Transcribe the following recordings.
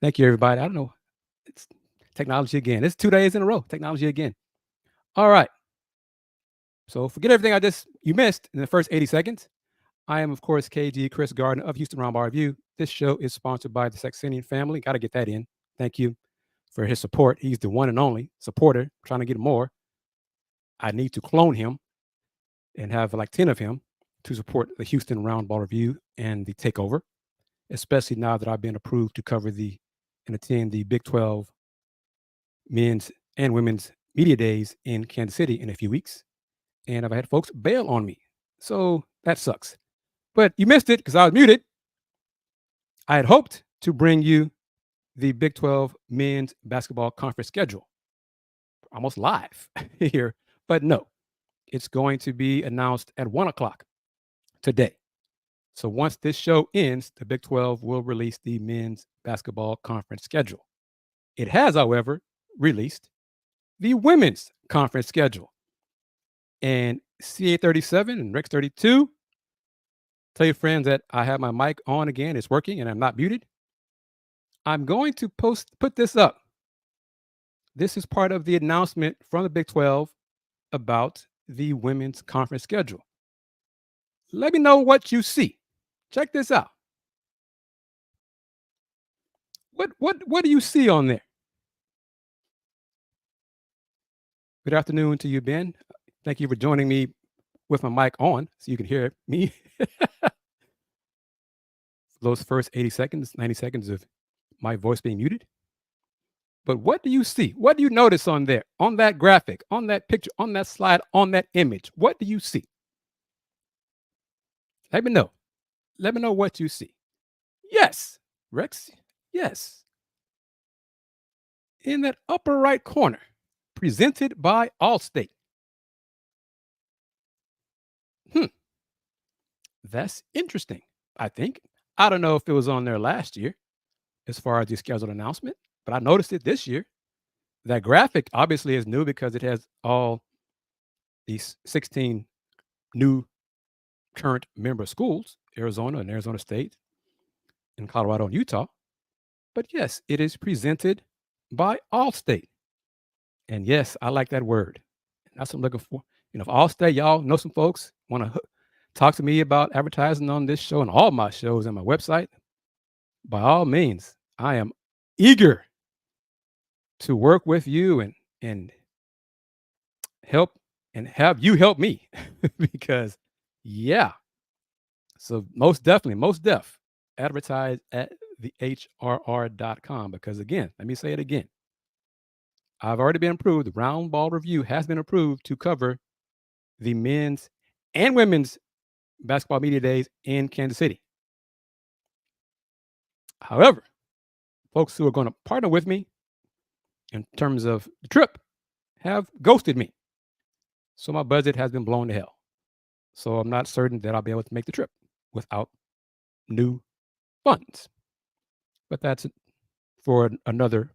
Thank you, everybody. I don't know. It's technology again. It's 2 days in a row. Technology again. All right. So forget everything you missed in the first 80 seconds. I am, of course, KG Kris Gardner of Houston Roundball Review. This show is sponsored by the Saxenian family. Got to get that in. Thank you for his support. He's the one and only supporter. Trying to get more. I need to clone him and have like 10 of him to support the Houston Roundball Review and the TAKEOVER, especially now that I've been approved to cover and attend the Big 12 men's and women's media days in Kansas City in a few weeks. And I've had folks bail on me. So that sucks. But you missed it because I was muted. I had hoped to bring you the Big 12 men's basketball conference schedule almost live here. But no, it's going to be announced at 1 o'clock today. So once this show ends, the Big 12 will release the men's basketball conference schedule. It has, however, released the women's conference schedule. And CA37 and Rex 32, tell your friends that I have my mic on again. It's working and I'm not muted. I'm going to put this up. This is part of the announcement from the Big 12 about the women's conference schedule. Let me know what you see. Check this out. What do you see on there? Good afternoon to you, Ben. Thank you for joining me with my mic on so you can hear me. Those first 80 seconds, 90 seconds of my voice being muted. But what do you see? What do you notice on there, on that graphic, on that picture, on that slide, on that image? What do you see? Let me know. Let me know what you see. Yes, Rex. Yes. In that upper right corner, presented by Allstate. That's interesting, I think. I don't know if it was on there last year as far as the scheduled announcement, but I noticed it this year. That graphic obviously is new because it has all these 16 new current member schools, Arizona and Arizona State, and Colorado and Utah. But yes, it is presented by Allstate. And yes, I like that word. That's what I'm looking for. If Allstate, y'all know some folks, want to talk to me about advertising on this show and all my shows and my website, by all means, I am eager to work with you and help and have you help me because yeah. So most definitely, advertise at thehrr.com because again, let me say it again. I've already been approved. The Roundball Review has been approved to cover the men's and women's basketball media days in Kansas City. However, folks who are going to partner with me in terms of the trip have ghosted me. So my budget has been blown to hell. So I'm not certain that I'll be able to make the trip without new funds. But that's for another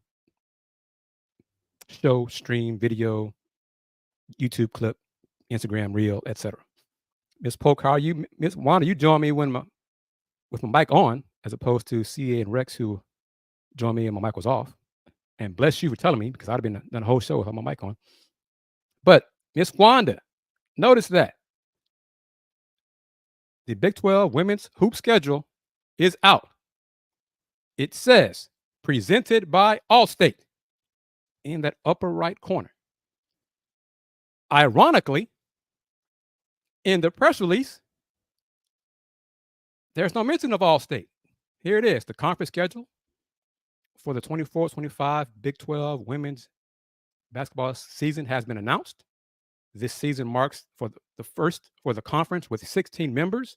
show, stream, video, YouTube clip, Instagram reel, etc. Miss Polk, how are you? Miss Wanda, you joined me with my mic on, as opposed to CA and Rex who joined me and my mic was off. And bless you for telling me because I'd have been done a whole show without my mic on. But Miss Wanda, notice that the Big 12 women's hoop schedule is out. It says presented by Allstate in that upper right corner. Ironically, in the press release, there's no mention of Allstate. Here it is, the conference schedule for the 24-25 Big 12 women's basketball season has been announced. This season marks for the first for the conference with 16 members,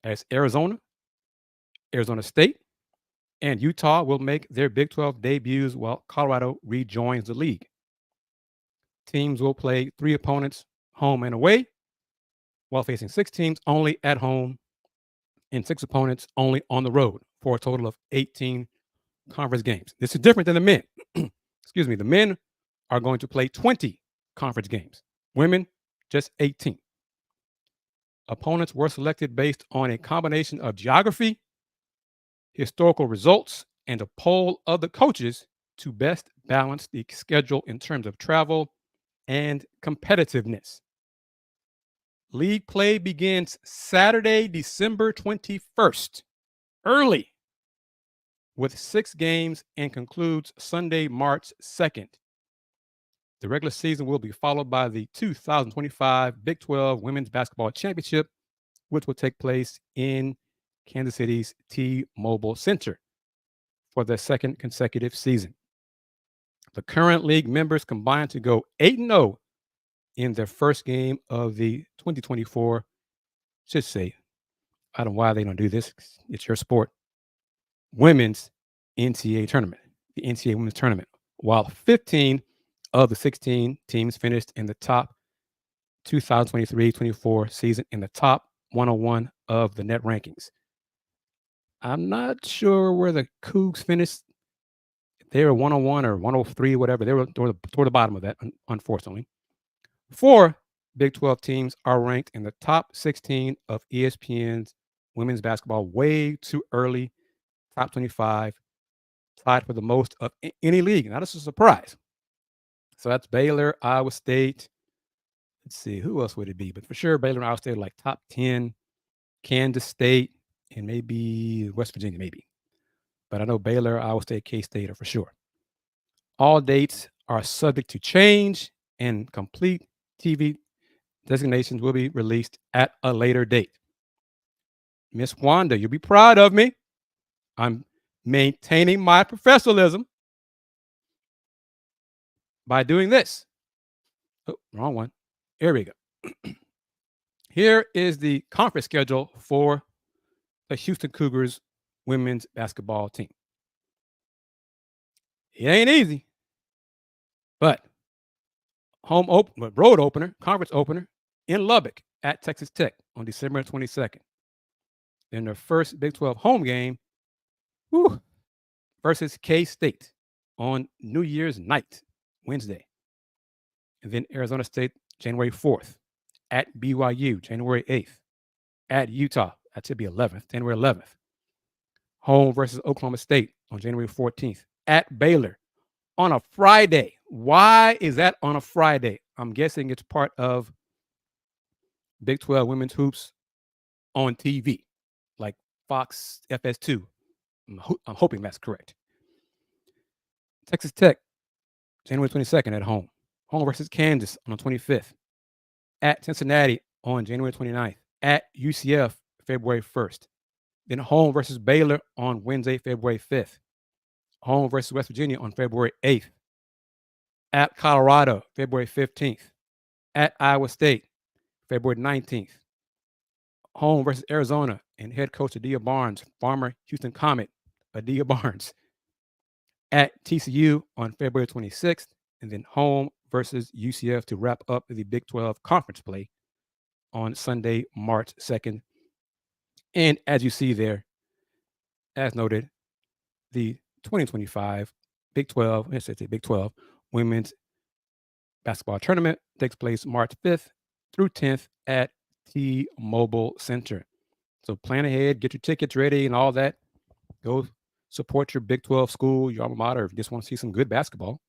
as Arizona, Arizona State, and Utah will make their Big 12 debuts while Colorado rejoins the league. Teams will play 3 opponents home and away, while facing 6 teams only at home and 6 opponents only on the road for a total of 18 conference games. This is different than the men. Excuse me. The men are going to play 20 conference games. Women, just 18. Opponents were selected based on a combination of geography, historical results, and a poll of the coaches to best balance the schedule in terms of travel and competitiveness. League play begins Saturday, December 21st, early, with 6 games and concludes Sunday, March 2nd. The regular season will be followed by the 2025 Big 12 Women's Basketball Championship, which will take place in Kansas City's T-Mobile Center for the second consecutive season. The current league members combined to go 8-0 in their first game of the 2024, should say, I don't know why they don't do this. It's your sport. Women's NCAA tournament, the NCAA Women's Tournament, while 15 of the 16 teams finished in the top 2023-24 season in the top 101 of the net rankings. I'm not sure where the Cougs finished. They were 101 or 103, whatever. They were toward the bottom of that, unfortunately. 4 Big 12 teams are ranked in the top 16 of ESPN's women's basketball way too early, top 25, tied for the most of any league. Now, this is a surprise. So that's Baylor, Iowa State. Let's see, who else would it be? But for sure, Baylor and Iowa State are like top 10, Kansas State, and maybe West Virginia, maybe. But I know Baylor, Iowa State, K-State are for sure. All dates are subject to change, and complete TV designations will be released at a later date. Miss Wanda, you'll be proud of me. I'm maintaining my professionalism by doing this. Oh, wrong one. Here we go. Here is the conference schedule for the Houston Cougars women's basketball team. It ain't easy, but road opener, conference opener in Lubbock at Texas Tech on December 22nd. Then their first Big 12 home game versus K-State on New Year's night, Wednesday. And then Arizona State, January 4th, at BYU, January 8th, at Utah, that should be 11th, January 11th. Home versus Oklahoma State on January 14th, at Baylor on a Friday. Why is that on a Friday? I'm guessing it's part of Big 12 women's hoops on TV, like Fox FS2. I'm hoping that's correct. Texas Tech, January 22nd at home. Home versus Kansas on the 25th. At Cincinnati on January 29th. At UCF, February 1st. Then home versus Baylor on Wednesday, February 5th. Home versus West Virginia on February 8th. At Colorado, February 15th. At Iowa State, February 19th. Home versus Arizona and head coach Adia Barnes, former Houston Comet, Adia Barnes. At TCU on February 26th. And then home versus UCF to wrap up the Big 12 conference play on Sunday, March 2nd. And as you see there, as noted, the 2025 Big 12, let's say Big 12 women's basketball tournament takes place March 5th through 10th at T-Mobile Center. So plan ahead, get your tickets ready and all that. Go support your Big 12 school, your alma mater, if you just want to see some good basketball.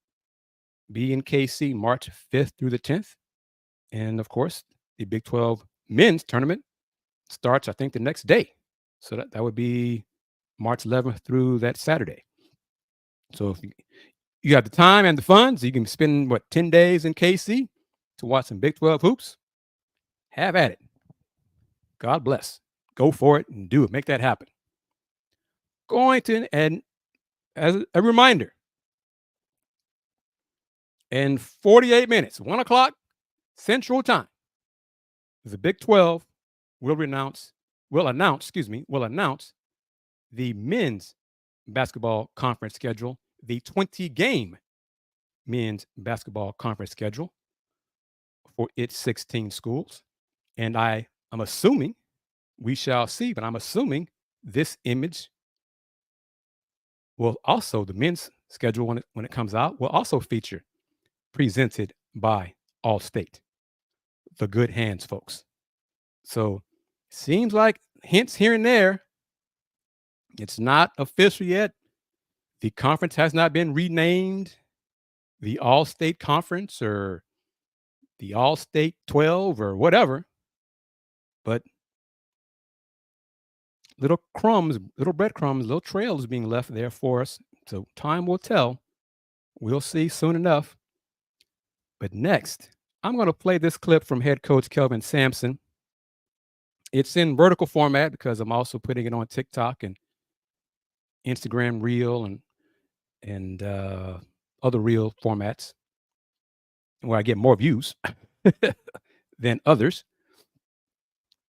Be in KC March 5th through the 10th. And of course, the Big 12 men's tournament starts, I think, the next day. So that would be March 11th through that Saturday. So if you have the time and the funds, you can spend, 10 days in KC to watch some Big 12 hoops. Have at it. God bless. Go for it and do it. Make that happen. And as a reminder, in 48 minutes, 1 o'clock Central Time, the Big 12 will announce the men's basketball conference schedule, the 20-game men's basketball conference schedule for its 16 schools. And I am assuming, we shall see, but I'm assuming this image will also, the men's schedule when it comes out, will also feature presented by Allstate, the good hands folks. So seems like hints here and there. It's not official yet. The conference has not been renamed the All-State Conference or the All-State 12 or whatever, but little crumbs, little breadcrumbs, little trails being left there for us. So time will tell. We'll see soon enough. But next, I'm going to play this clip from head coach Kelvin Sampson. It's in vertical format because I'm also putting it on TikTok and Instagram Reel and other Reel formats where I get more views than others.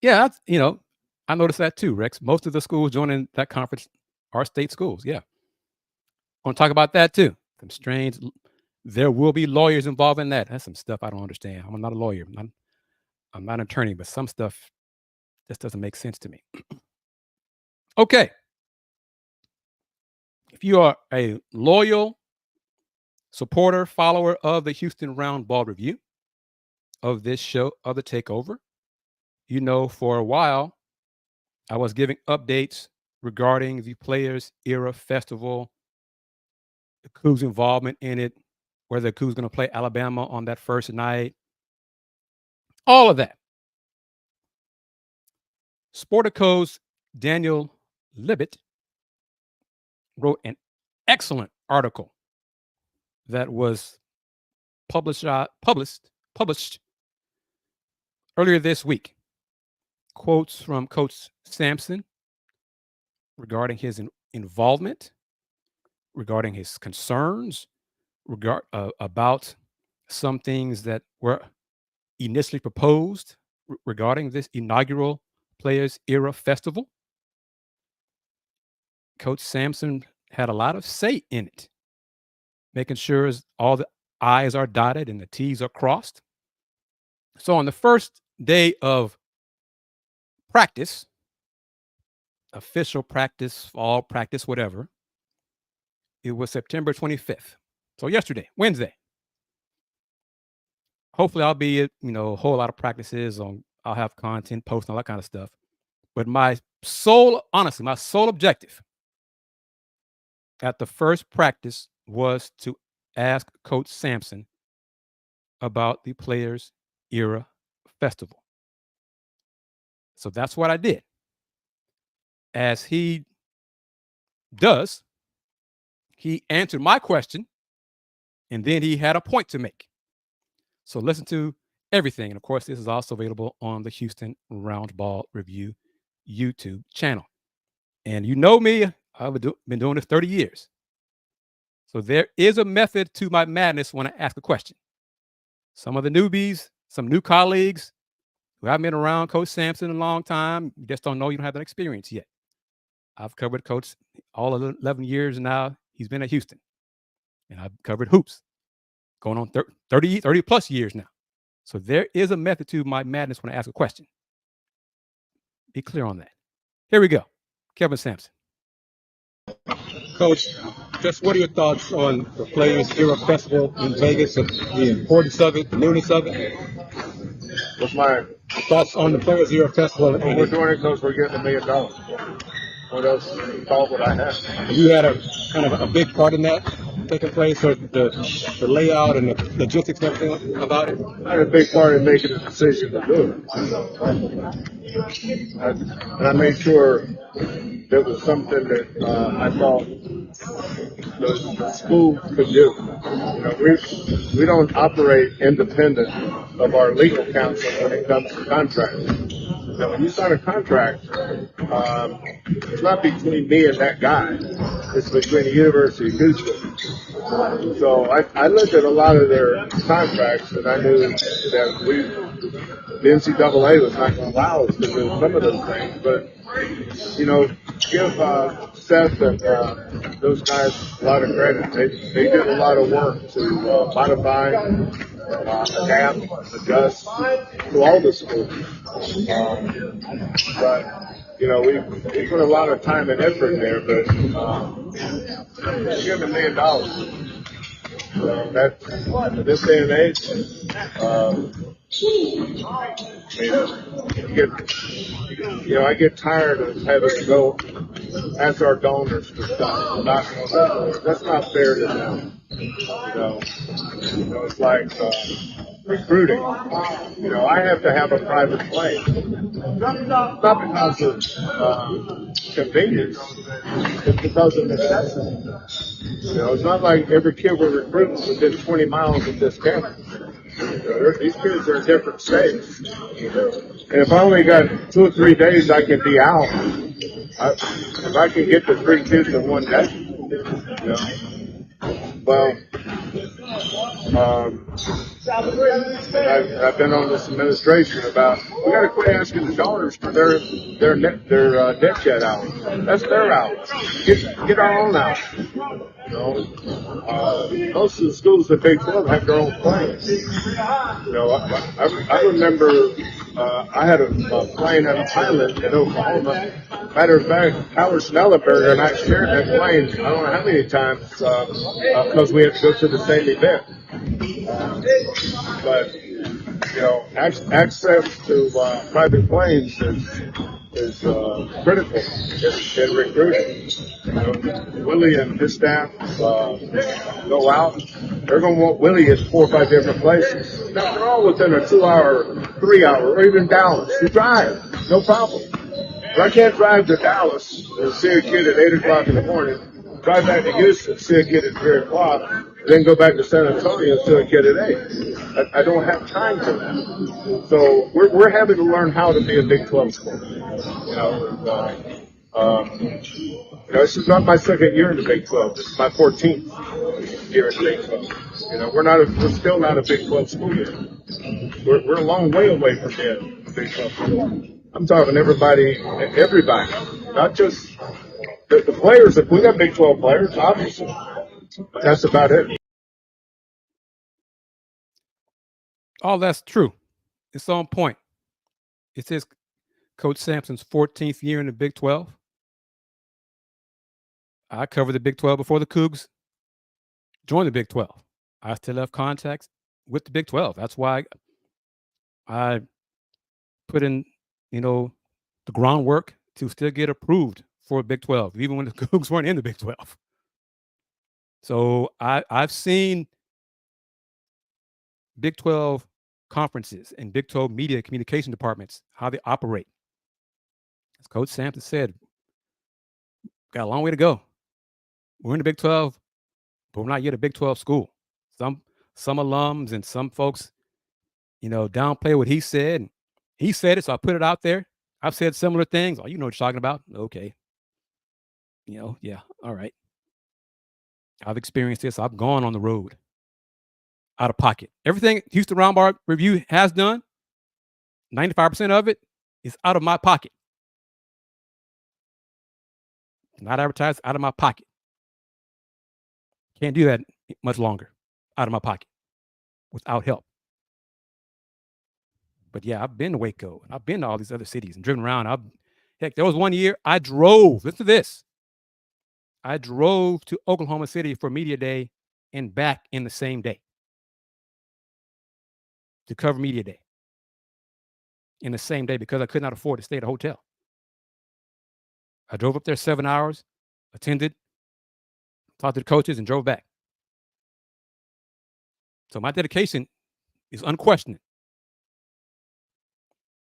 Yeah, I noticed that too, Rex. Most of the schools joining that conference are state schools. Yeah. I want to talk about that too. Some strange. There will be lawyers involved in that. That's some stuff I don't understand. I'm not a lawyer. I'm not an attorney, but some stuff just doesn't make sense to me. Okay. If you are a loyal supporter, follower of the Houston Roundball Review, of this show, of the Takeover, you know for a while I was giving updates regarding the Players Era Festival, the COU's involvement in it, whether the COU's going to play Alabama on that first night, all of that. Sportico's Daniel Libet wrote an excellent article that was published earlier this week. Quotes from Coach Sampson regarding his involvement, regarding his concerns, about some things that were initially proposed regarding this inaugural Players Era Festival. Coach Sampson had a lot of say in it, making sure all the I's are dotted and the T's are crossed. So on the first day of practice, official practice, fall practice, whatever, it was September 25th. So yesterday, Wednesday. Hopefully I'll be at, a whole lot of practices I'll have content, posts, and all that kind of stuff. But my sole objective at the first practice was to ask Coach Sampson about the Players Era Festival. So that's what I did. As he does, he answered my question, and then he had a point to make. So listen to everything. And of course, this is also available on the Houston Roundball Review YouTube channel. And you know me, I've been doing this 30 years. So there is a method to my madness when I ask a question. Some of the newbies, some new colleagues who haven't been around Coach Sampson in a long time, you just don't know, you don't have that experience yet. I've covered Coach all 11 years now. He's been at Houston. And I've covered hoops going on 30 plus years now. So there is a method to my madness when I ask a question. Be clear on that. Here we go. Kelvin Sampson. Coach, just what are your thoughts on the Players Era Festival in Vegas, the importance of it, the newness of it? What's my thoughts on the Players Era Festival? Well, we're doing it because we're getting $1 million. What else would I have? You had a big part in that taking place, or the layout and the logistics and everything about it? I had a big part in making the decision to do it. And I made sure there was something that I thought the school could do. We don't operate independent of our legal counsel when it comes to contracts. Now, when you sign a contract, it's not between me and that guy. It's between the University of Houston. So I looked at a lot of their contracts, and I knew that the NCAA was not going to allow us to do some of those things. But, give Seth and those guys a lot of credit. They did a lot of work to modify, adapt, adjust to all the schools. But we put a lot of time and effort there. But give $1 million. That this day and age, I get tired of having to go ask our donors for stuff. That's not fair to them. It's like recruiting. I have to have a private plane. Not because of convenience, it's because of necessity. It's not like every kid we're recruiting within 20 miles of this campus. These kids are in different states. And if I only got 2 or 3 days I can be out, if I can get the 3 kids in one day, well, I've been on this administration about we got to quit asking the donors for their debt jet hours. That's their hours. Get our own hours. Most of the schools at Big 12 have their own planes. I remember I had a plane at a pilot in Oklahoma. Matter of fact, Howard Snellenberger and I shared that plane. I don't know how many times because we had to go to the same event. But access to private planes is critical in recruiting. Willie and his staff go out. They're going to want Willie at 4 or 5 different places. Now, they're all within a 2-hour, 3-hour, or even Dallas. You drive, no problem. But I can't drive to Dallas and see a kid at 8 o'clock in the morning, drive back to Houston, see a kid at 3 o'clock, then go back to San Antonio and see a kid at 8. I don't have time for that. So we're having to learn how to be a Big 12 school. This is not my second year in the Big 12. This is my 14th year in the Big 12. We're still not a Big 12 school yet. We're a long way away from being a Big 12 school. I'm talking everybody, not just the players. If we got Big 12 players, obviously, but that's about it. All that's true. It's on point. It's his Coach Sampson's 14th year in the Big 12. I covered the Big 12 before the Cougs joined the Big 12. I still have contacts with the Big 12. That's why I put in, the groundwork to still get approved for Big 12, even when the Cougs weren't in the Big 12. So I've seen Big 12 conferences and Big 12 media communication departments, how they operate. As Coach Sampson said, got a long way to go. We're in the Big 12, but we're not yet a Big 12 school. Some alums and some folks, downplay what he said. He said it, so I put it out there. I've said similar things. Oh, you know what you're talking about. Okay. Yeah, all right. I've experienced this. I've gone on the road out of pocket. Everything Houston Roundball Review has done, 95% of it is out of my pocket. Not advertised, out of my pocket. Can't do that much longer out of my pocket without help. But yeah, I've been to Waco and I've been to all these other cities and driven around. Heck, there was one year I drove. Listen to this. I drove to Oklahoma City for Media Day and back in the same day to cover Media Day in the same day because I could not afford to stay at a hotel. I drove up there 7 hours, attended, talked to the coaches, and drove back. So my dedication is unquestioned.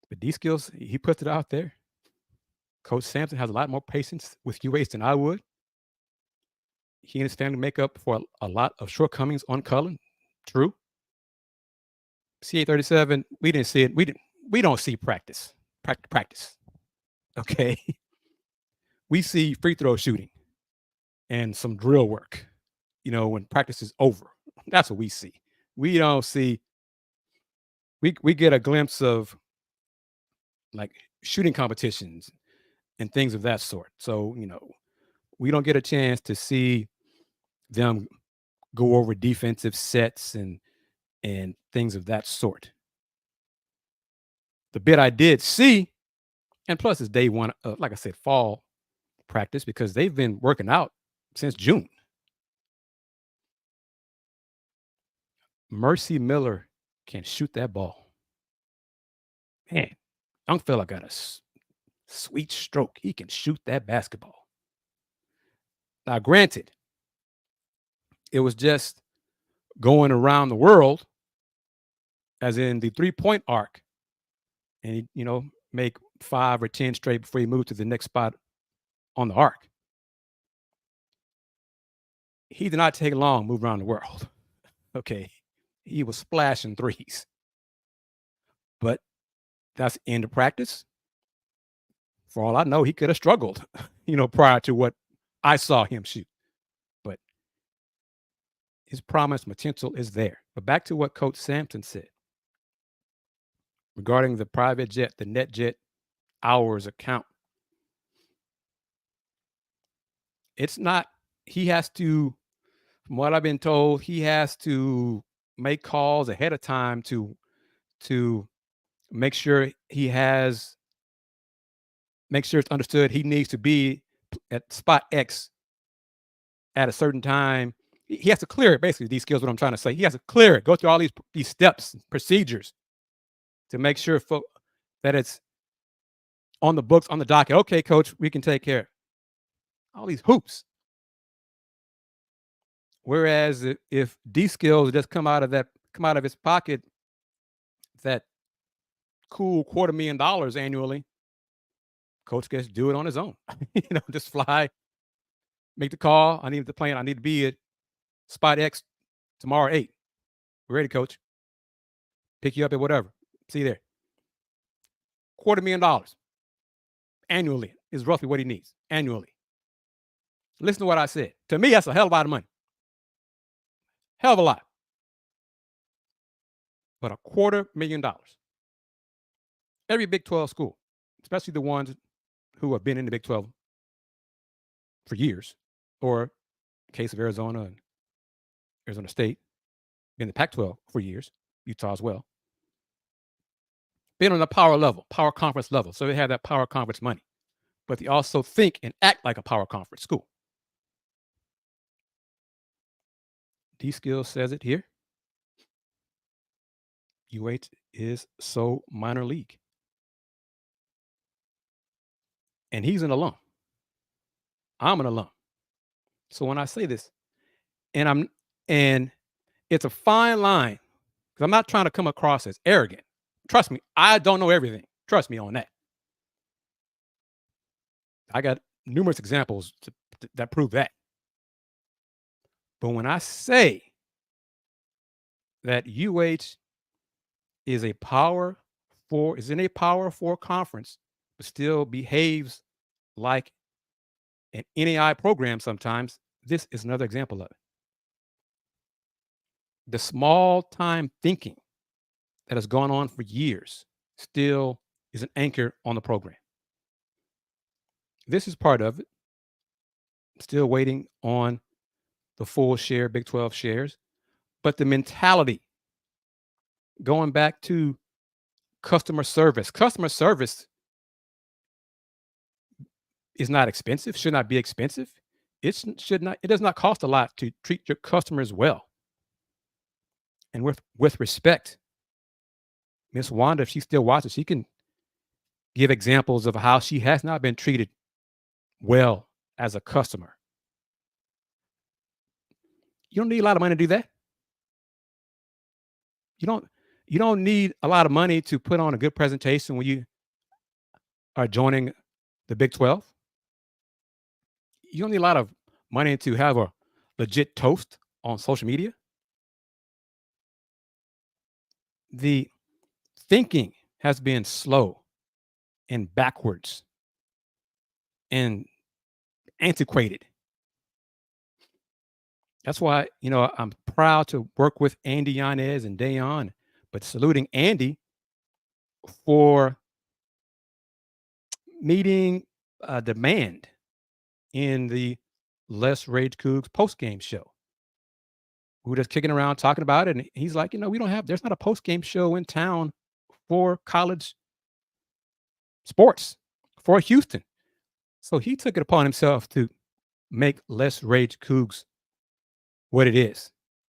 But these skills, he puts it out there. Coach Sampson has a lot more patience with UH than I would. He and his family make up for a lot of shortcomings on Cullen. True. CA37, we didn't see it. We don't see practice. Practice. Okay. We see free throw shooting and some drill work, when practice is over. That's what we see. We don't see, we get a glimpse of like shooting competitions and things of that sort. So, we don't get a chance to see them go over defensive sets and things of that sort. The bit I did see, and plus it's day one, like I said, fall practice, because they've been working out since June. Mercy Miller can shoot that ball. Man, young fella got a sweet stroke. He can shoot that basketball. Now, granted, it was just going around the world, as in the 3-point arc, and he, make 5 or 10 straight before he moved to the next spot on the arc. He did not take long move around the world. Okay, he was splashing threes, but that's end of practice. For all I know, he could have struggled, prior to what I saw him shoot. But his promise potential is there. But back to what Coach Sampson said regarding the private jet, the net jet hours account. It's not, he has to, from what I've been told, he has to make calls ahead of time to make sure it's understood he needs to be at spot X at a certain time. He has to clear it, basically, these skills, what I'm trying to say. He has to clear it, go through all these steps, procedures to make sure that it's on the books, on the docket. Okay, coach, we can take care of all these hoops. Whereas if D skills just come out of his pocket, that cool $250,000 annually, coach gets to do it on his own. Just fly, make the call. I need the plane. I need to be at spot X tomorrow 8. We're ready, coach. Pick you up at whatever. See you there. $250,000 annually is roughly what he needs annually. Listen to what I said. To me, that's a hell of a lot of money. Hell of a lot. But $250,000. Every Big 12 school, especially the ones who have been in the Big 12 for years, or case of Arizona and Arizona State, been in the Pac-12 for years, Utah as well, been on the power conference level. So they have that power conference money, but they also think and act like a power conference school. D-Skills says it here. UH is so minor league. And he's an alum. I'm an alum. So when I say this, and it's a fine line, because I'm not trying to come across as arrogant. Trust me, I don't know everything. Trust me on that. I got numerous examples that prove that. But when I say that UH is in a Power 4 conference, but still behaves like an NAI program sometimes, this is another example of it. The small time thinking that has gone on for years still is an anchor on the program. This is part of it. Still waiting on the full share, Big 12 shares. But the mentality, going back to customer service is not expensive, should not be expensive. It does not cost a lot to treat your customers well and with respect. Miss Wanda, if she still watches, she can give examples of how she has not been treated well as a customer. You don't need a lot of money to do that. You don't need a lot of money to put on a good presentation when you are joining the Big 12. You don't need a lot of money to have a legit toast on social media. The thinking has been slow and backwards and antiquated. That's why, I'm proud to work with Andy Yanez and Dayon, but saluting Andy for meeting a demand in the Les Rage Cougs post-game show. We were just kicking around talking about it, and he's like, there's not a post-game show in town for college sports for Houston. So he took it upon himself to make Les Rage Cougs what it is.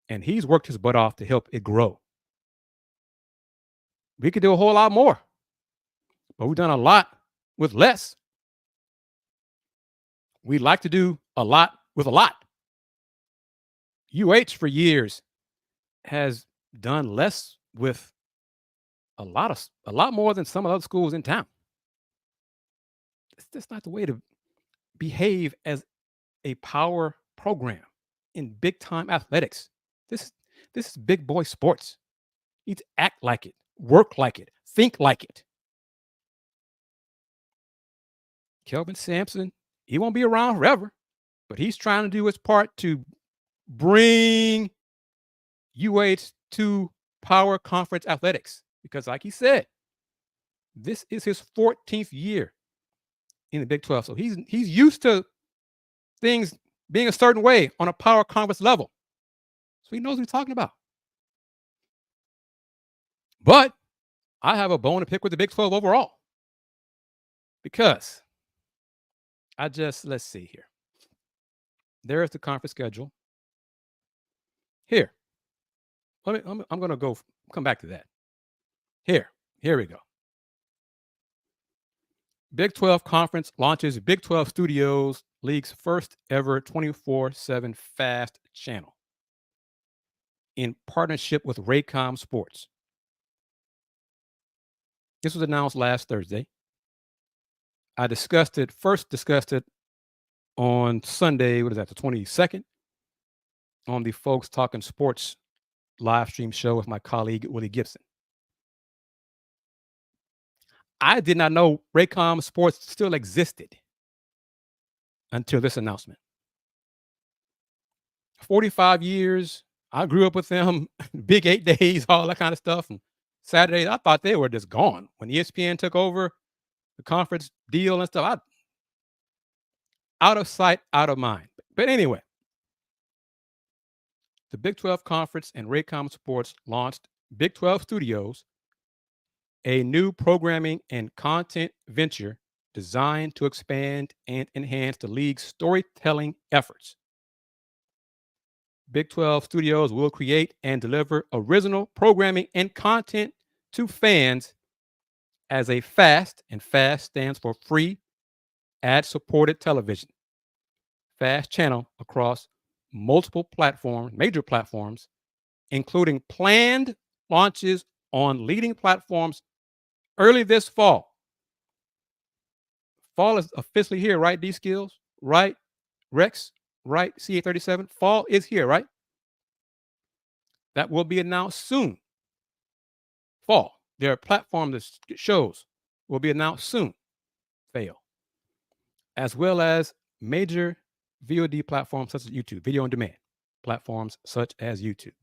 and he's worked his butt off to help it grow. We could do a whole lot more, but we've done a lot with less. We like to do a lot with a lot. UH for years has done less with a lot more than some of the other schools in town. That's not the way to behave as a power program in big time athletics. This this is big boy sports. You need to act like it, work like it, think like it. Kelvin Sampson, he won't be around forever, but he's trying to do his part to bring UH to power conference athletics because, like he said, this is his 14th year in the Big 12. So he's used to things being a certain way on a power conference level. So he knows what he's talking about. But I have a bone to pick with the Big 12 overall because let's see here. There's the conference schedule. Here. I'm going to come back to that. Here we go. Big 12 Conference launches Big 12 Studios, league's first ever 24/7 FAST channel in partnership with Raycom Sports. This was announced last Thursday. I first discussed it on Sunday, the 22nd, on the Folks Talking Sports live stream show with my colleague, Willie Gibson. I did not know Raycom Sports still existed until this announcement. 45 years. I grew up with them, Big 8 days, all that kind of stuff. And Saturdays, I thought they were just gone. When ESPN took over the conference deal and stuff, out of sight, out of mind. But anyway, the Big 12 Conference and Raycom Sports launched Big 12 Studios, a new programming and content venture designed to expand and enhance the league's storytelling efforts. Big 12 Studios will create and deliver original programming and content to fans as a FAST, and FAST stands for free ad-supported television, FAST channel across multiple major platforms, including planned launches on leading platforms early this fall. Fall is officially here, right, D-Skills? Right, Rex? Right, CA37? Fall is here, right? That will be announced soon. Fall. Their platform that shows will be announced soon. As well as major VOD platforms such as YouTube, video on demand platforms such as YouTube.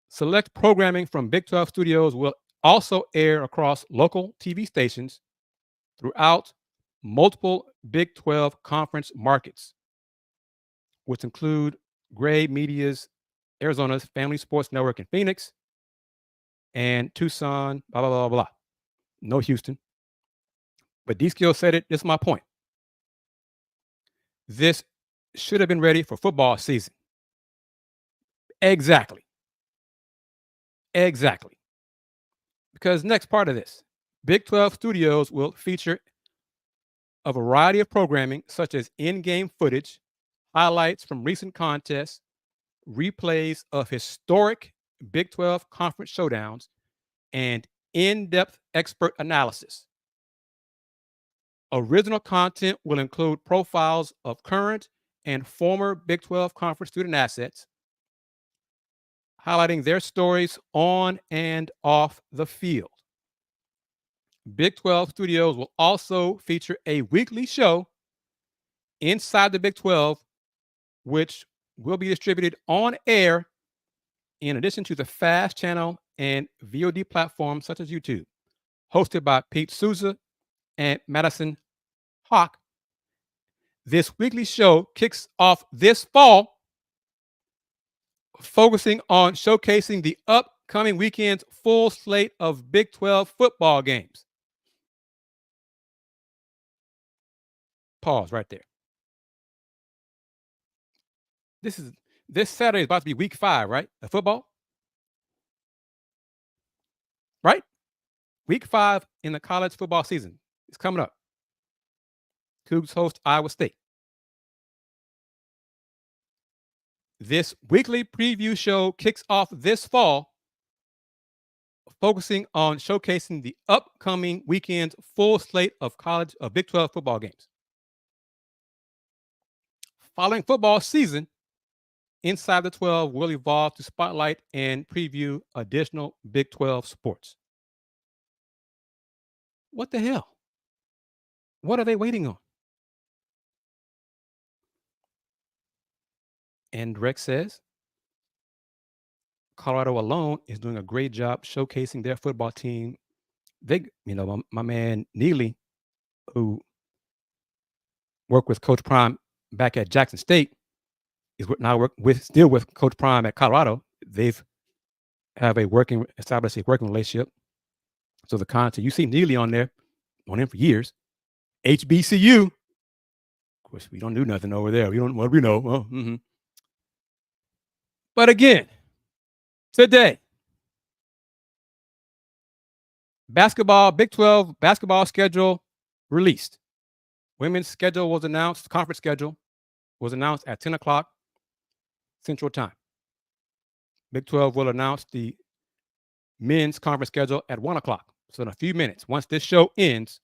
Select programming from Big 12 Studios will also air across local TV stations throughout multiple Big 12 conference markets, which include Gray Media's Arizona's Family Sports Network in Phoenix and Tucson, blah, blah, blah, blah. No Houston. But D-Skill said it. This is my point. This should have been ready for football season. Exactly. Because next part of this, Big 12 Studios will feature a variety of programming such as in-game footage, highlights from recent contests, replays of historic Big 12 conference showdowns, and in-depth expert analysis. Original content will include profiles of current and former Big 12 conference student assets, highlighting their stories on and off the field. Big 12 Studios will also feature a weekly show inside the Big 12, which will be distributed on air in addition to the FAST channel and VOD platforms such as YouTube, hosted by Pete Souza and Madison Hawk. This weekly show kicks off this fall, focusing on showcasing the upcoming weekend's full slate of Big 12 football games. Pause right there. this Saturday is about to be week 5, right? The football, right? Week 5 in the college football season is coming up. Cougs host Iowa State. This weekly preview show kicks off this fall, focusing on showcasing the upcoming weekend's full slate of Big 12 football games. Following football season, Inside the 12 will evolve to spotlight and preview additional Big 12 sports. What the hell? What are they waiting on? And Rex says, Colorado alone is doing a great job showcasing their football team. They, my man Neely, who worked with Coach Prime back at Jackson State, is now still with Coach Prime at Colorado. They've established a working relationship. So the content, you see Neely on him for years. HBCU. Of course, we don't do nothing over there. We don't, well, we know. Well, But again, today, Big 12 basketball schedule released. Women's schedule was announced. Conference schedule was announced at 10 o'clock Central Time. Big 12 will announce the men's conference schedule at 1 o'clock. So in a few minutes, once this show ends,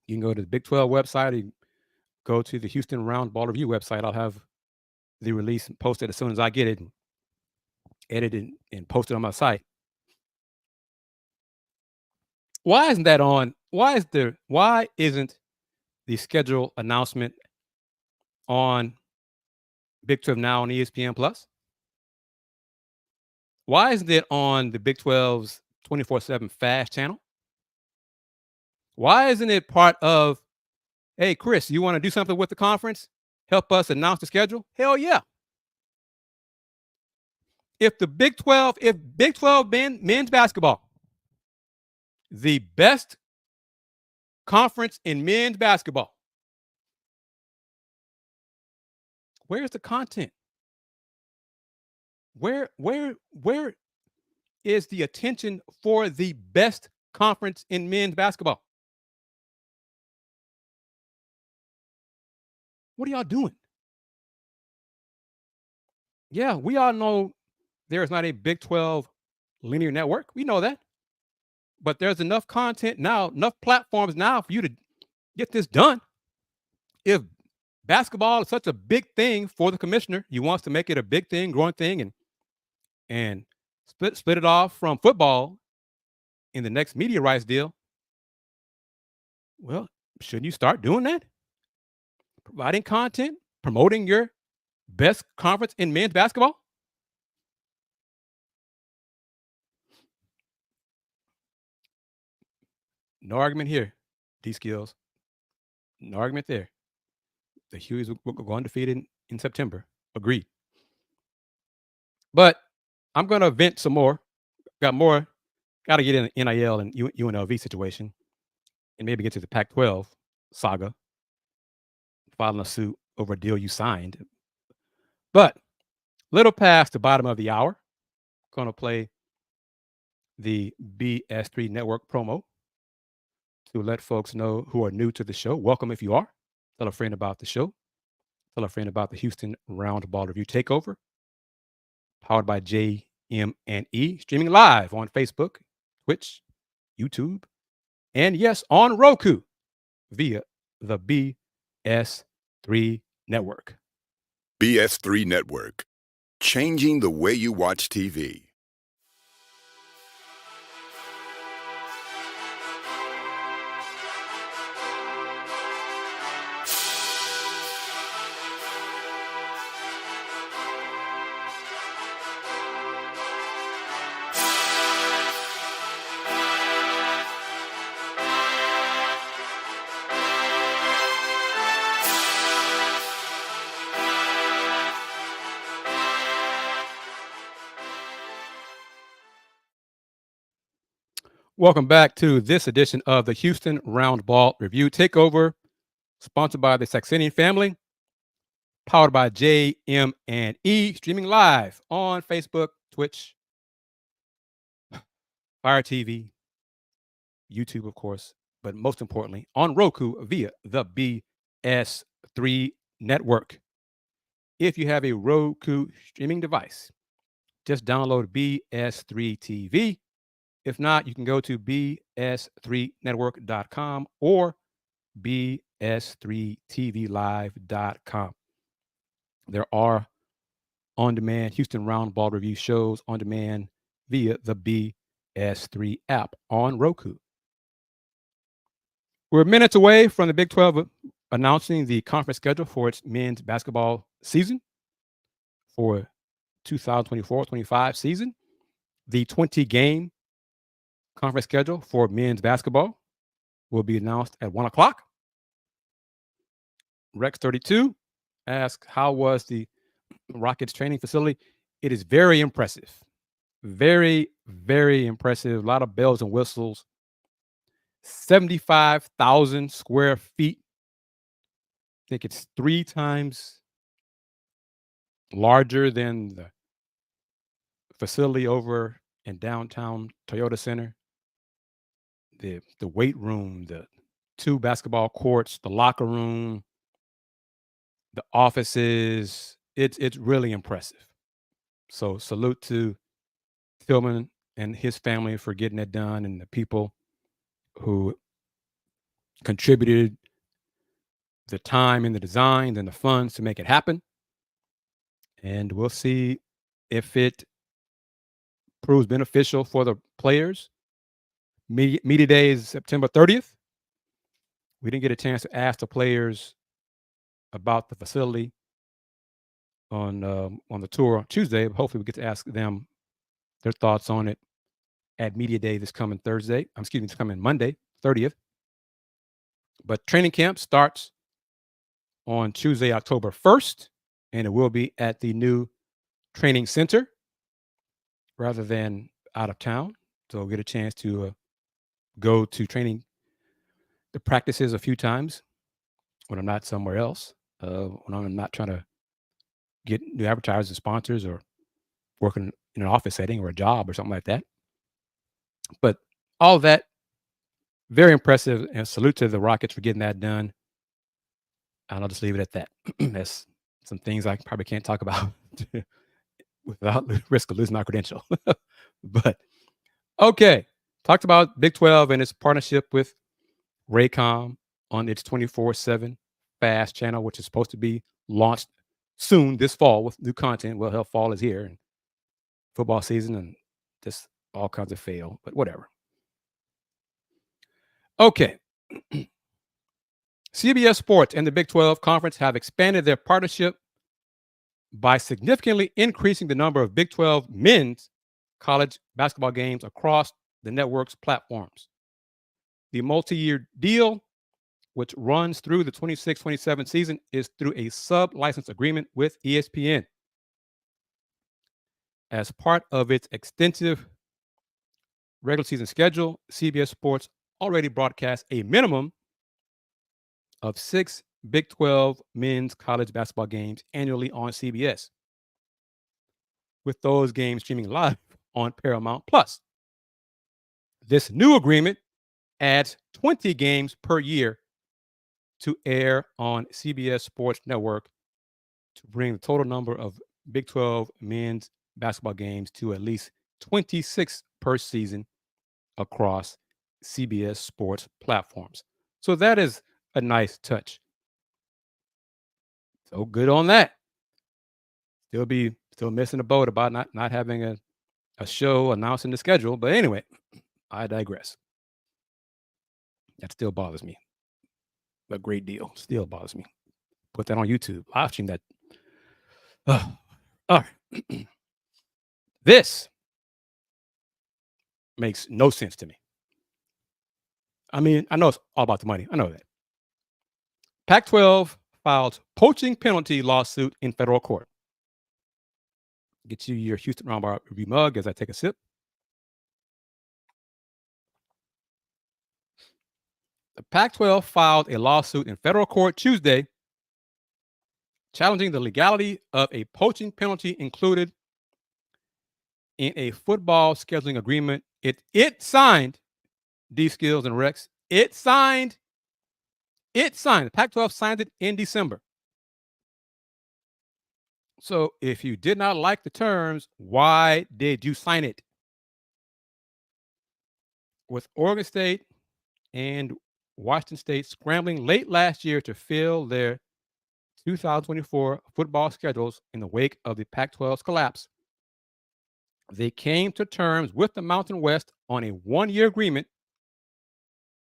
you can go to the Big 12 website, or you go to the Houston Roundball Review website. I'll have the release posted as soon as I get it, edited and posted on my site. Why isn't that on? Why isn't the schedule announcement on Big 12 Now on ESPN Plus? Why isn't it on the Big 12's 24/7 Fast channel? Why isn't it part of, hey, Kris, you want to do something with the conference? Help us announce the schedule? Hell yeah. If Big 12 men's basketball, the best conference in men's basketball, where's the content? Where is the attention for the best conference in men's basketball? What are y'all doing? Yeah, we all know there is not a Big 12 linear network. We know that. But there's enough content now, enough platforms now for you to get this done. If basketball is such a big thing for the commissioner, he wants to make it a big thing, growing thing, and split it off from football in the next media rights deal. Well, shouldn't you start doing that? Providing content, promoting your best conference in men's basketball? No argument here, D-Skills. No argument there. The Hueys will go undefeated in September. Agreed. But I'm going to vent some more. Got to get in the NIL and UNLV situation and maybe get to the Pac-12 saga, filing a suit over a deal you signed. But little past the bottom of the hour, going to play the BS3 network promo to let folks know who are new to the show. Welcome if you are. Tell a friend about the show. Tell a friend about the Houston Roundball Review Takeover, powered by JM&E, streaming live on Facebook, Twitch, YouTube, and yes, on Roku via the BS3 network. BS3 Network, changing the way you watch TV. Welcome back to this edition of the Houston Roundball Review Takeover, sponsored by the Saxenian family. powered by JM&E, streaming live on Facebook, Twitch, FireTV, YouTube, of course, but most importantly, on Roku via the BS3 network. If you have a Roku streaming device, just download BS3 TV. If not, you can go to bs3network.com or bs3tvlive.com. There are on-demand Houston Roundball review shows on demand via the BS3 app on Roku. We're minutes away from the Big 12 announcing the conference schedule for its men's basketball season for 2024-25 season. The 20-game conference schedule for men's basketball will be announced at 1 o'clock. Rex 32 asks, how was the Rockets training facility? It is very impressive. Very, very impressive. A lot of bells and whistles. 75,000 square feet. I think it's 3 times larger than the facility over in downtown Toyota Center. The weight room, the 2 basketball courts, the locker room, the offices. It's really impressive. So salute to Tillman and his family for getting it done, and the people who contributed the time and the design and the funds to make it happen. And we'll see if it proves beneficial for the players. Media Day is September 30th. We didn't get a chance to ask the players about the facility on the tour on Tuesday, but hopefully we get to ask them their thoughts on it at Media Day this coming this coming Monday, 30th. But training camp starts on Tuesday, October 1st, and it will be at the new training center rather than out of town. So we'll get a chance to go to the practices a few times when I'm not somewhere else, when I'm not trying to get new advertisers and sponsors or working in an office setting or a job or something like that. But all that, very impressive, and salute to the Rockets for getting that done. And I'll just leave it at that. That's some things I probably can't talk about without the risk of losing my credential. But okay, talked about Big 12 and its partnership with Raycom on its 24/7 FAST channel, which is supposed to be launched soon this fall with new content. Well, hell, fall is here, and football season, and just all kinds of fail, but whatever. Okay. CBS Sports and the Big 12 Conference have expanded their partnership by significantly increasing the number of Big 12 men's college basketball games across the network's platforms. The multi-year deal, which runs through the 26-27 season, is through a sub-license agreement with ESPN. As part of its extensive regular season schedule, CBS Sports already broadcasts a minimum of 6 Big 12 men's college basketball games annually on CBS, with those games streaming live on Paramount Plus. This new agreement adds 20 games per year to air on CBS Sports Network to bring the total number of Big 12 men's basketball games to at least 26 per season across CBS Sports platforms. So that is a nice touch. So good on that. Still missing the boat about not having a show announcing the schedule. But anyway, I digress. That still bothers me a great deal. Still bothers me. Put that on YouTube. Live stream that. All right. This makes no sense to me. I mean, I know it's all about the money. I know that. Pac-12 filed poaching penalty lawsuit in federal court. Get you your Houston Roundball review mug as I take a sip. The Pac-12 filed a lawsuit in federal court Tuesday challenging the legality of a poaching penalty included in a football scheduling agreement. It signed D Skills and Rex. It signed. The Pac-12 signed it in December. So if you did not like the terms, why did you sign it? With Oregon State and Washington State scrambling late last year to fill their 2024 football schedules in the wake of the Pac-12's collapse, they came to terms with the Mountain West on a one-year agreement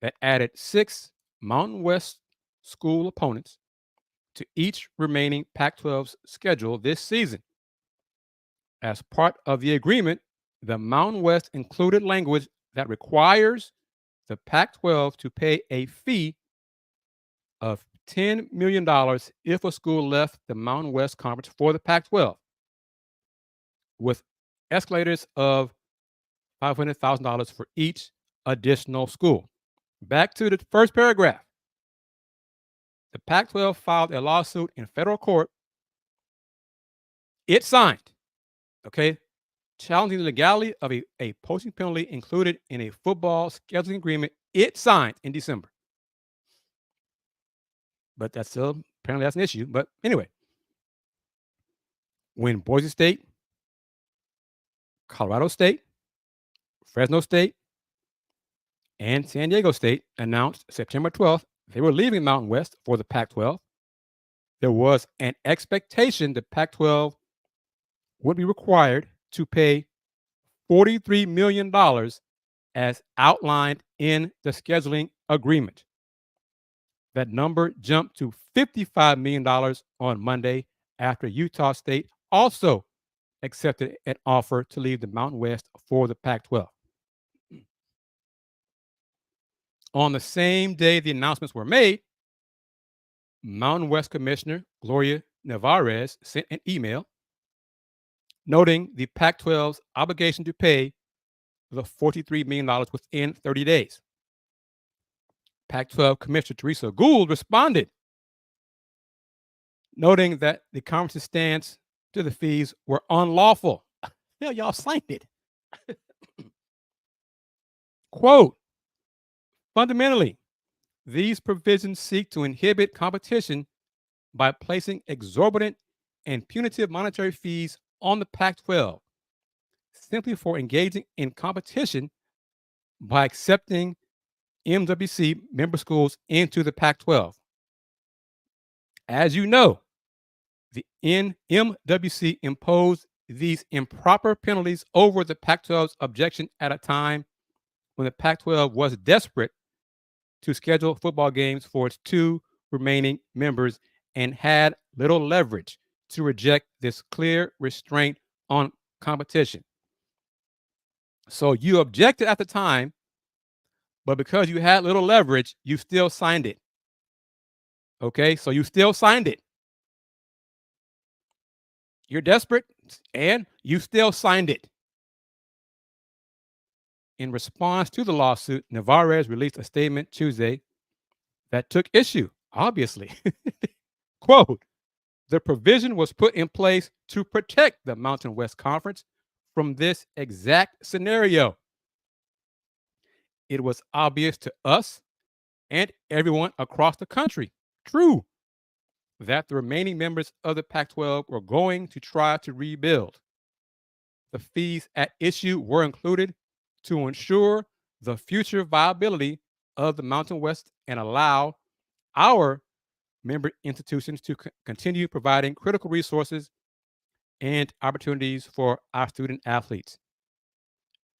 that added 6 Mountain West school opponents to each remaining Pac-12's schedule this season. As part of the agreement, the Mountain West included language that requires the Pac-12 to pay a fee of $10 million if a school left the Mountain West Conference for the Pac-12, with escalators of $500,000 for each additional school. Back to the first paragraph. The Pac-12 filed a lawsuit in federal court. It signed, okay, challenging the legality of a poaching penalty included in a football scheduling agreement it signed in December. But that's still, apparently that's an issue. But anyway, when Boise State, Colorado State, Fresno State, and San Diego State announced September 12th they were leaving Mountain West for the Pac-12, there was an expectation the Pac-12 would be required to pay $43 million as outlined in the scheduling agreement. That number jumped to $55 million on Monday after Utah State also accepted an offer to leave the Mountain West for the Pac-12. On the same day the announcements were made, Mountain West Commissioner Gloria Nevarez sent an email noting the Pac-12's obligation to pay the $43 million within 30 days. Pac-12 Commissioner Teresa Gould responded, noting that the conference's stance to the fees were unlawful. Hell, y'all signed it. Quote, fundamentally, these provisions seek to inhibit competition by placing exorbitant and punitive monetary fees on the Pac-12 simply for engaging in competition by accepting MWC member schools into the Pac-12. As you know, the MWC imposed these improper penalties over the Pac-12's objection at a time when the Pac-12 was desperate to schedule football games for its 2 remaining members and had little leverage to reject this clear restraint on competition. So you objected at the time, but because you had little leverage, you still signed it. Okay, so you still signed it. You're desperate, and you still signed it. In response to the lawsuit, Nevarez released a statement Tuesday that took issue, obviously. Quote, the provision was put in place to protect the Mountain West Conference from this exact scenario. It was obvious to us and everyone across the country, true, that the remaining members of the Pac-12 were going to try to rebuild. The fees at issue were included to ensure the future viability of the Mountain West and allow our member institutions to continue providing critical resources and opportunities for our student athletes.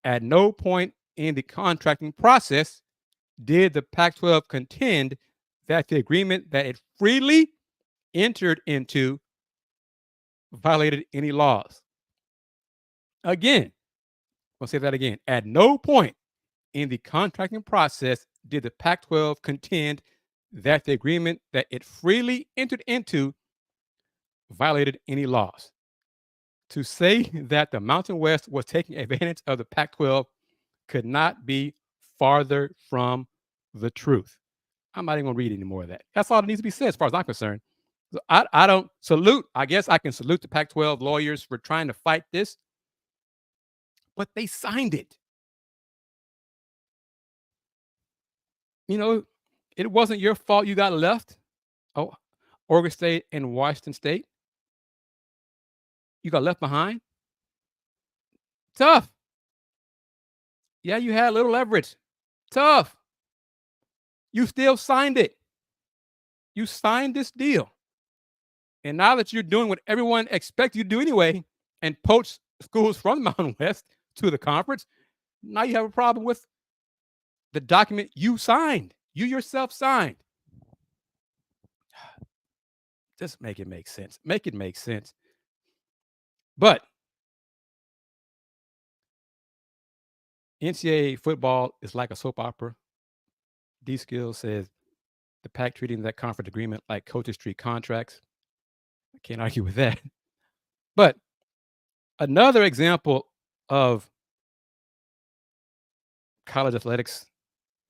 At no point in the contracting process did the Pac-12 contend that the agreement that it freely entered into violated any laws. Again, I'll say that again. At no point in the contracting process did the Pac-12 contend that the agreement that it freely entered into violated any laws. To say that the Mountain West was taking advantage of the Pac-12 could not be farther from the truth. I'm not even going to read any more of that. That's all that needs to be said as far as I'm concerned. So I don't salute. I guess I can salute the Pac-12 lawyers for trying to fight this, but they signed it. You know, it wasn't your fault you got left. Oh, Oregon State and Washington State, you got left behind. Tough. Yeah, you had a little leverage. Tough. You still signed it. You signed this deal. And now that you're doing what everyone expects you to do anyway and poach schools from the Mountain West to the conference, now you have a problem with the document you signed. You yourself signed. Just make it make sense. Make it make sense. But NCAA football is like a soap opera. D-Skill says the Pac treating that conference agreement like coaches treat contracts. I can't argue with that. But another example of college athletics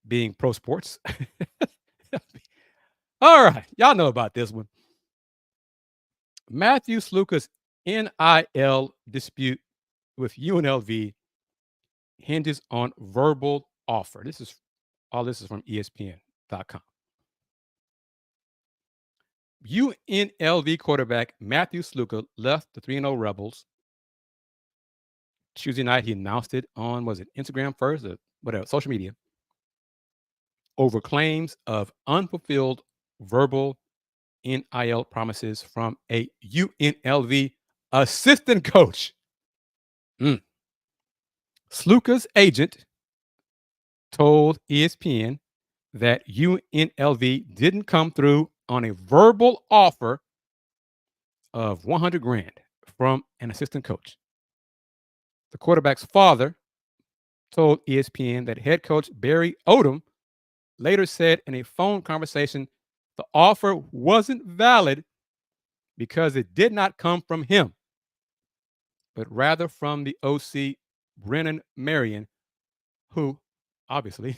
being pro sports. All right, y'all know about this one. Matthew Sluka's NIL dispute with UNLV hinges on verbal offer. This is from ESPN.com. UNLV quarterback Matthew Sluka left the 3-0 Rebels. Tuesday night, he announced it on, was it Instagram first or whatever, social media, over claims of unfulfilled verbal NIL promises from a UNLV assistant coach. Sluka's agent told ESPN that UNLV didn't come through on a verbal offer of $100,000 from an assistant coach. The quarterback's father told ESPN that head coach Barry Odom later said in a phone conversation the offer wasn't valid because it did not come from him, but rather from the OC Brennan Marion, who obviously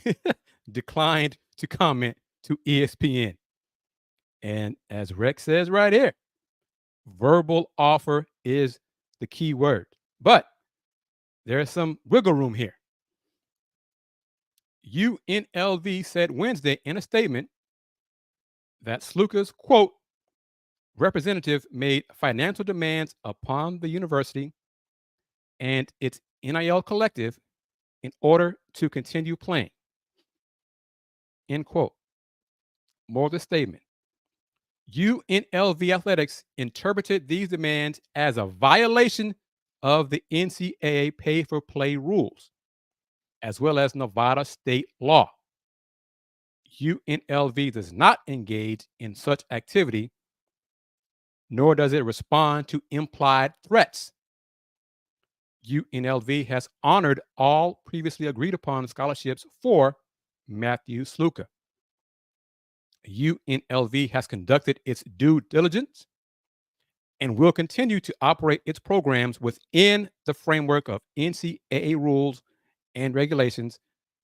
declined to comment to ESPN. And as Rex says right here, verbal offer is the key word. But there is some wiggle room here. UNLV said Wednesday in a statement that Sluka's, quote, representative made financial demands upon the university and its NIL collective in order to continue playing, end quote. More of the statement. UNLV Athletics interpreted these demands as a violation of the NCAA pay-for-play rules, as well as Nevada state law. UNLV does not engage in such activity, nor does it respond to implied threats. UNLV has honored all previously agreed upon scholarships for Matthew Sluka. UNLV has conducted its due diligence and will continue to operate its programs within the framework of NCAA rules and regulations,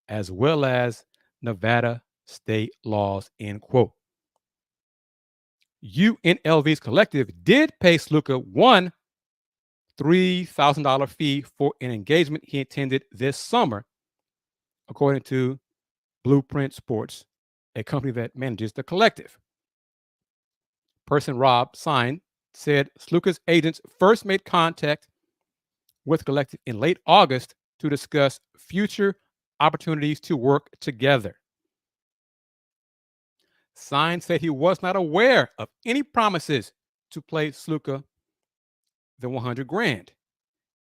as well as Nevada state laws, end quote. UNLV's collective did pay Sluka one $3,000 fee for an engagement he attended this summer, according to Blueprint Sports, a company that manages the collective. Person Rob Sign said Sluka's agents first made contact with the collective in late August to discuss future opportunities to work together. Sign said he was not aware of any promises to pay Sluka the $100,000,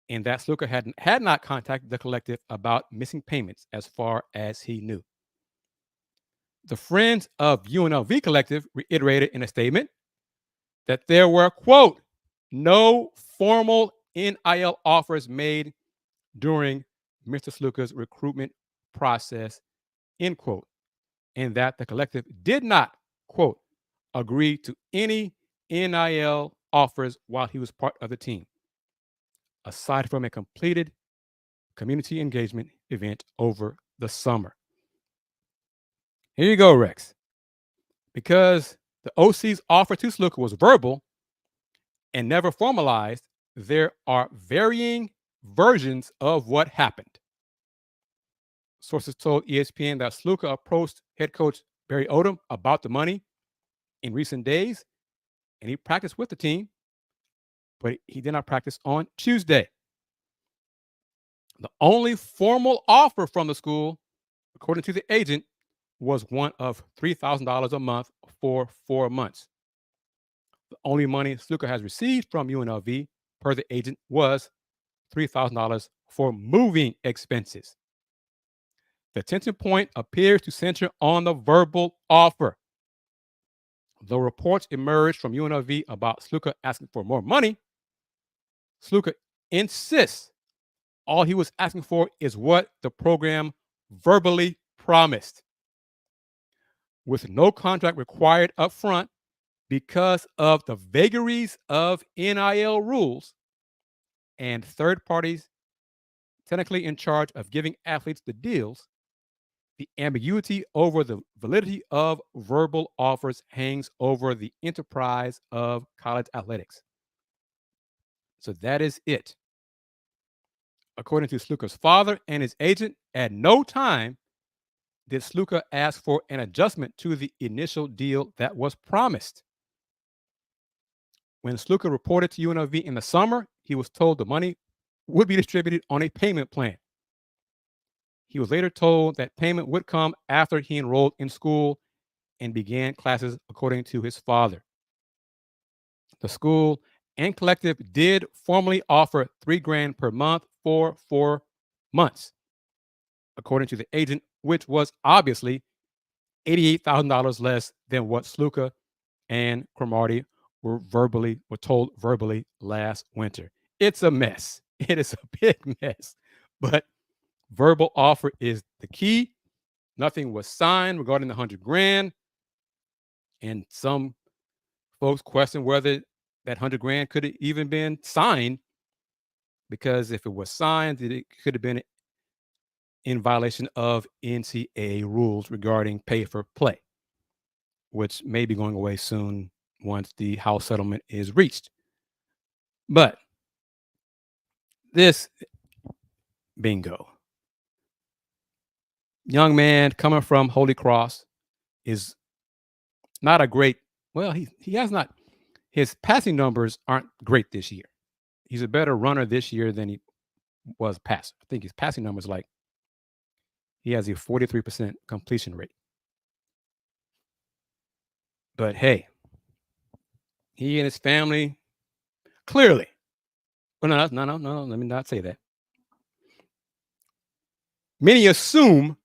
and that Sluka had not contacted the collective about missing payments as far as he knew. The Friends of UNLV collective reiterated in a statement that there were, quote, no formal NIL offers made during Mr. Sluka's recruitment process, end quote, and that the collective did not, quote, agree to any NIL offers while he was part of the team, aside from a completed community engagement event over the summer. Here you go, Rex. Because the OC's offer to Sluka was verbal and never formalized, there are varying versions of what happened. Sources told ESPN that Sluka approached head coach Barry Odom about the money in recent days, and he practiced with the team, but he did not practice on Tuesday. The only formal offer from the school, according to the agent, was one of $3,000 a month for 4 months. The only money Sluka has received from UNLV, per the agent, was $3,000 for moving expenses. The tension point appears to center on the verbal offer. Though reports emerged from UNLV about Sluka asking for more money, Sluka insists all he was asking for is what the program verbally promised, with no contract required up front because of the vagaries of NIL rules and third parties technically in charge of giving athletes the deals. The ambiguity over the validity of verbal offers hangs over the enterprise of college athletics. So that is it. According to Sluka's father and his agent, at no time did Sluka ask for an adjustment to the initial deal that was promised. When Sluka reported to UNLV in the summer, he was told the money would be distributed on a payment plan. He was later told that payment would come after he enrolled in school and began classes, according to his father. The school and collective did formally offer $3,000 per month for 4 months, according to the agent, which was obviously $88,000 less than what Sluka and Cromartie were told verbally last winter. It's a mess. It is a big mess. But verbal offer is the key. Nothing was signed regarding the $100,000. And some folks question whether that $100,000 could have even been signed, because if it was signed, it could have been in violation of NCAA rules regarding pay for play, which may be going away soon once the House settlement is reached. But this bingo, young man coming from Holy Cross, is not a great, well, he has not, his passing numbers aren't great this year. He's a better runner this year than he was past. I think his passing numbers, like, he has a 43% completion rate. But hey, he and his family clearly, well, no, let me not say that. Many assume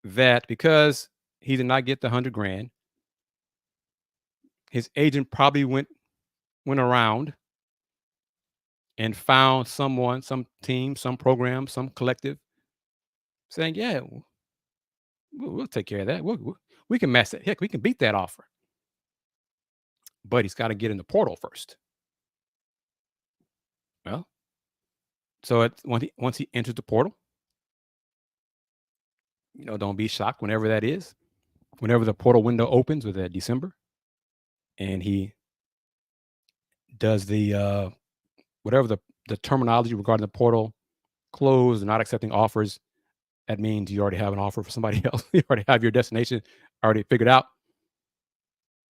that because he did not get the $100,000, his agent probably went around and found someone, some team, some program, some collective, saying, yeah, we'll take care of that. We can match that. Heck, we can beat that offer. But he's got to get in the portal first. Well, so once he enters the portal, don't be shocked whenever that is. Whenever the portal window opens, with that December, and he does the whatever the terminology regarding the portal, closed, not accepting offers, that means you already have an offer for somebody else. You already have your destination already figured out.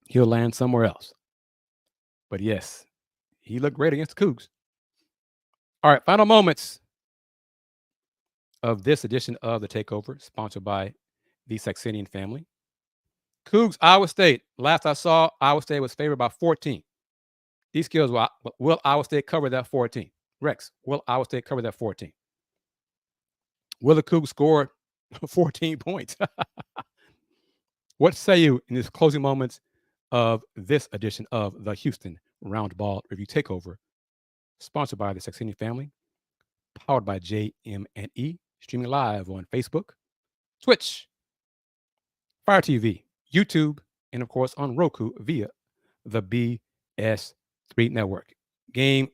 He'll land somewhere else. But yes, he looked great against the Cougs. All right, final moments of this edition of The Takeover, sponsored by the Saxenian family. Cougs, Iowa State. Last I saw, Iowa State was favored by 14. These skills, will Iowa State cover that 14? Rex, will Iowa State cover that 14? Will the Cougs score 14 points? What say you in these closing moments of this edition of the Houston Roundball Review Takeover, sponsored by the Saxenian family, powered by JM&E, streaming live on Facebook, Twitch, FireTV, YouTube, and of course on Roku via the BS3 network. Game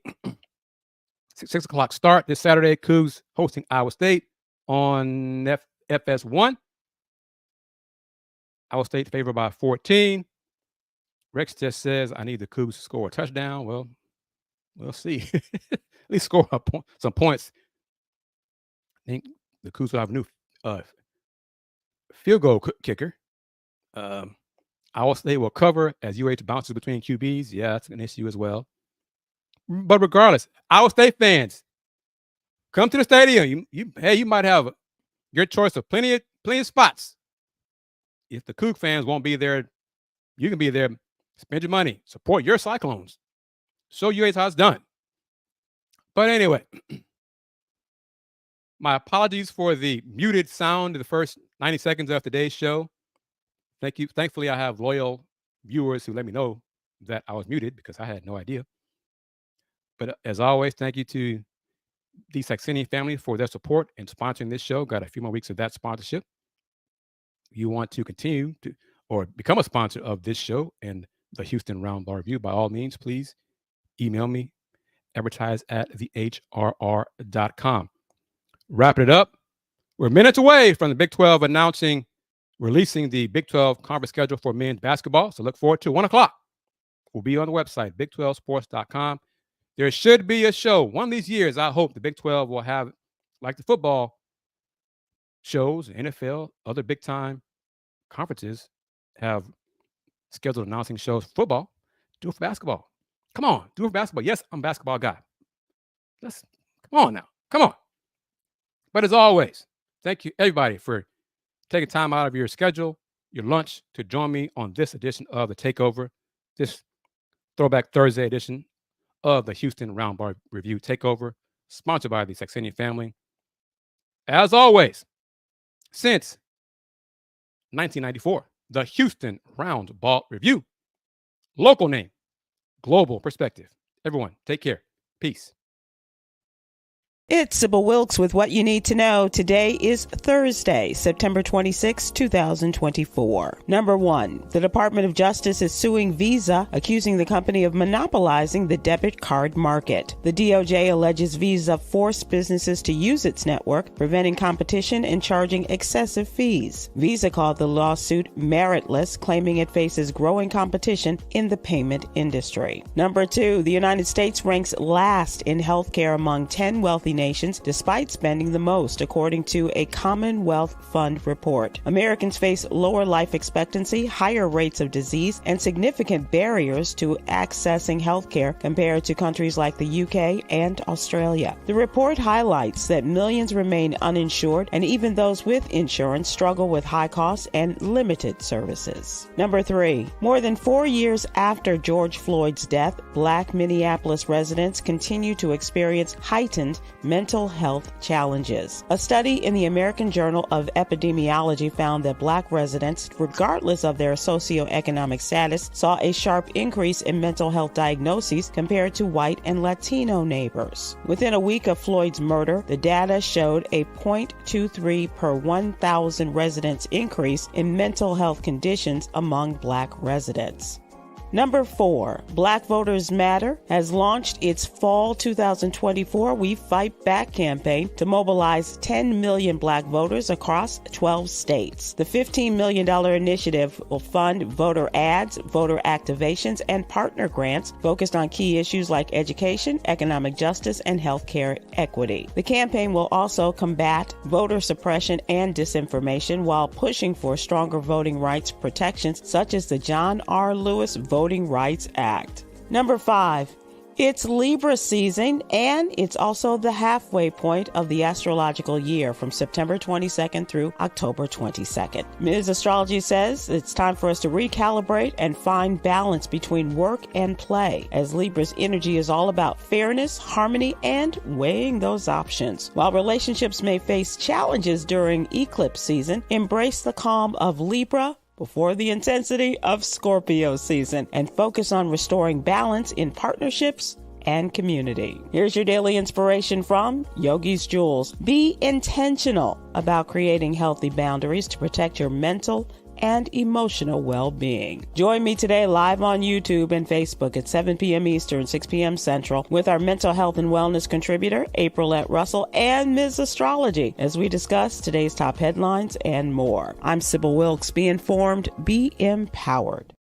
6 o'clock start this Saturday. Cougs hosting Iowa State on FS1. Iowa State favored by 14. Rex just says, I need the Cougs to score a touchdown. Well, we'll see. At least score some points. I think the Cougs will have a new field goal kicker. Iowa State will cover as UH bounces between QBs. Yeah, that's an issue as well. But regardless, Iowa State fans, come to the stadium. You might have your choice of plenty of spots. If the Coug fans won't be there, you can be there. Spend your money. Support your Cyclones. Show UH how it's done. But anyway, my apologies for the muted sound in the first 90 seconds of today's show. Thank you. Thankfully, I have loyal viewers who let me know that I was muted because I had no idea. But as always, thank you to the Saxenian family for their support and sponsoring this show. Got a few more weeks of that sponsorship. You want to continue to or become a sponsor of this show and the Houston Roundball Review, by all means, please email me, advertise@thehrr.com. Wrapping it up, we're minutes away from the Big 12 releasing the Big 12 conference schedule for men's basketball. So look forward to 1 o'clock. We'll be on the website, big12sports.com. There should be a show. One of these years, I hope the Big 12 will have, like the football shows, NFL, other big-time conferences have scheduled announcing shows for football. Do it for basketball. Come on, do it for basketball. Yes, I'm a basketball guy. Come on now. Come on. But as always, thank you, everybody, for taking time out of your schedule, your lunch, to join me on this edition of the Takeover, this Throwback Thursday edition of the Houston Roundball Review Takeover, sponsored by the Saxenian family. As always, since 1994, the Houston Roundball Review. Local name, global perspective. Everyone, take care. Peace. It's Sybil Wilkes with what you need to know. Today is Thursday, September 26, 2024. Number 1, the Department of Justice is suing Visa, accusing the company of monopolizing the debit card market. The DOJ alleges Visa forced businesses to use its network, preventing competition and charging excessive fees. Visa called the lawsuit meritless, claiming it faces growing competition in the payment industry. Number 2, the United States ranks last in healthcare among 10 wealthy nations, despite spending the most, according to a Commonwealth Fund report. Americans face lower life expectancy, higher rates of disease, and significant barriers to accessing healthcare compared to countries like the UK and Australia. The report highlights that millions remain uninsured, and even those with insurance struggle with high costs and limited services. Number 3, more than 4 years after George Floyd's death, Black Minneapolis residents continue to experience heightened mental health challenges. A study in the American Journal of Epidemiology found that Black residents, regardless of their socioeconomic status, saw a sharp increase in mental health diagnoses compared to white and Latino neighbors. Within a week of Floyd's murder, the data showed a 0.23 per 1,000 residents increase in mental health conditions among Black residents. Number 4, Black Voters Matter has launched its fall 2024 We Fight Back campaign to mobilize 10 million Black voters across 12 states. The $15 million initiative will fund voter ads, voter activations, and partner grants focused on key issues like education, economic justice, and healthcare equity. The campaign will also combat voter suppression and disinformation while pushing for stronger voting rights protections such as the John R. Lewis Voting Rights Act. Number 5, it's Libra season, and it's also the halfway point of the astrological year from September 22nd through October 22nd. Ms. Astrology says it's time for us to recalibrate and find balance between work and play, as Libra's energy is all about fairness, harmony, and weighing those options. While relationships may face challenges during eclipse season, embrace the calm of Libra before the intensity of Scorpio season and focus on restoring balance in partnerships and community. Here's your daily inspiration from Yogi's Jewels. Be intentional about creating healthy boundaries to protect your mental and emotional well-being. Join me today live on YouTube and Facebook at 7 p.m. Eastern, 6 p.m. Central with our mental health and wellness contributor, Aprilette Russell, and Ms. Astrology as we discuss today's top headlines and more. I'm Sybil Wilkes. Be informed, be empowered.